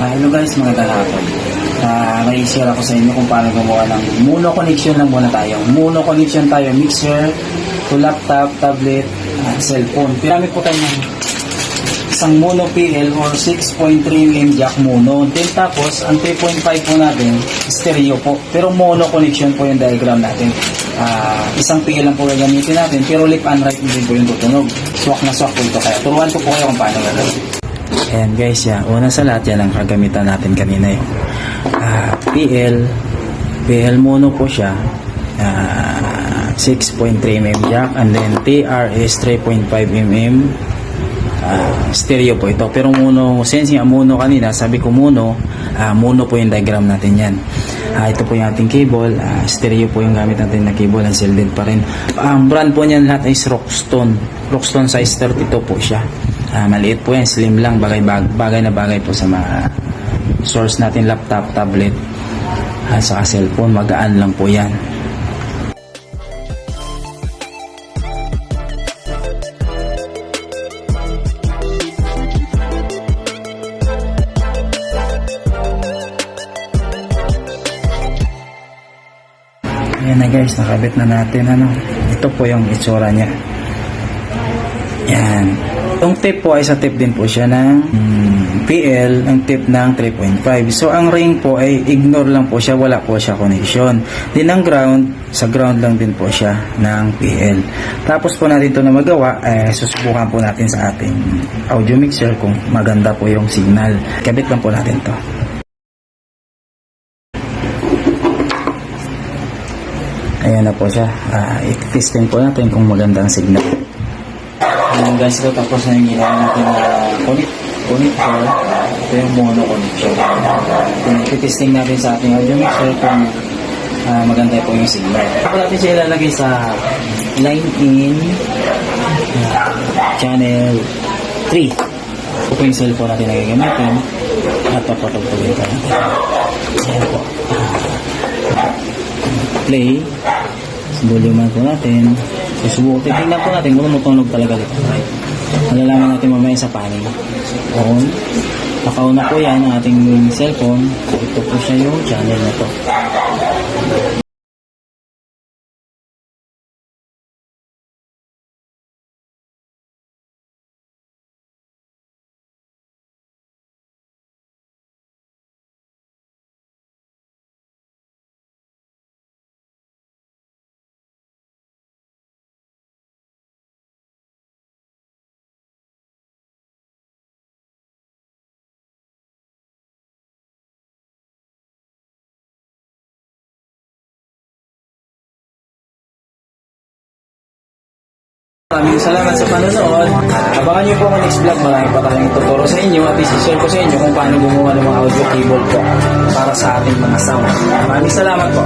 Hello guys, magandang hapon. May share ako sa inyo kung paano gumawa ng mono connection lang muna tayo. Mono connection tayo, mixer to laptop, tablet, cellphone. Piramit po tayo ng isang mono PL or 6.3mm jack mono. Then tapos, ang 3.5 po natin, stereo po. Pero mono connection po yung diagram natin. Isang PL lang po gagamitin natin, pero left and right din po yung tutunog. Swak na swak po ito. Kaya turuan ko po kayo kung paano gagawin. Ayan guys, una sa lahat yan ang kagamitan natin kanina yung PL mono po siya, 6.3mm jack, and then TR is 3.5mm stereo po ito. Pero mono, since nga mono kanina, sabi ko mono po yung diagram natin yan. Ito po yung ating cable, stereo po yung gamit natin na cable, and shielded pa rin. Ang brand po niyan lahat is Rockstone size 32 po siya. Maliit po yan, slim lang, bagay na bagay po sa mga source natin, laptop, tablet, at saka cellphone. Magaan lang po yan. Ayan na guys, nakabit na natin. Ito po yung itsura nya. Yan. Itong tip po ay sa tip din po siya ng PL, ang tip ng 3.5. So ang ring po ay ignore lang po siya, wala po siya connection. Din ang ground, sa ground lang din po siya ng PL. Tapos po natin ito na magawa, susubukan po natin sa ating audio mixer kung maganda po yung signal. Kabit lang po natin to. Ayan na po siya. I-testing po natin kung magandang signal. Ayan guys, ito tapos na yung ginawa natin na connector. Ito yung mono connection. I-testing natin sa ating audio mixer kung maganda po yung signal. Tapos natin siya ilalagay sa line in channel 3. Ito po yung cellphone natin na gagamitin at papatugtugin ka natin. Ayan po. Play. Volume po natin. Susubukan. Tingnan po natin kung tumutunog talaga dito. Right? Malalaman natin mamaya sa panel. On. Naka-on na po yan ang ating cellphone. Ito po siya yung channel na to. Maraming salamat sa panonood. Abangan niyo po ang next vlog. Marami pa tayong tuturo sa inyo at isi-share ko sa inyo kung paano gumawa ng mga audio cable po para sa ating mga sound. Maraming salamat po.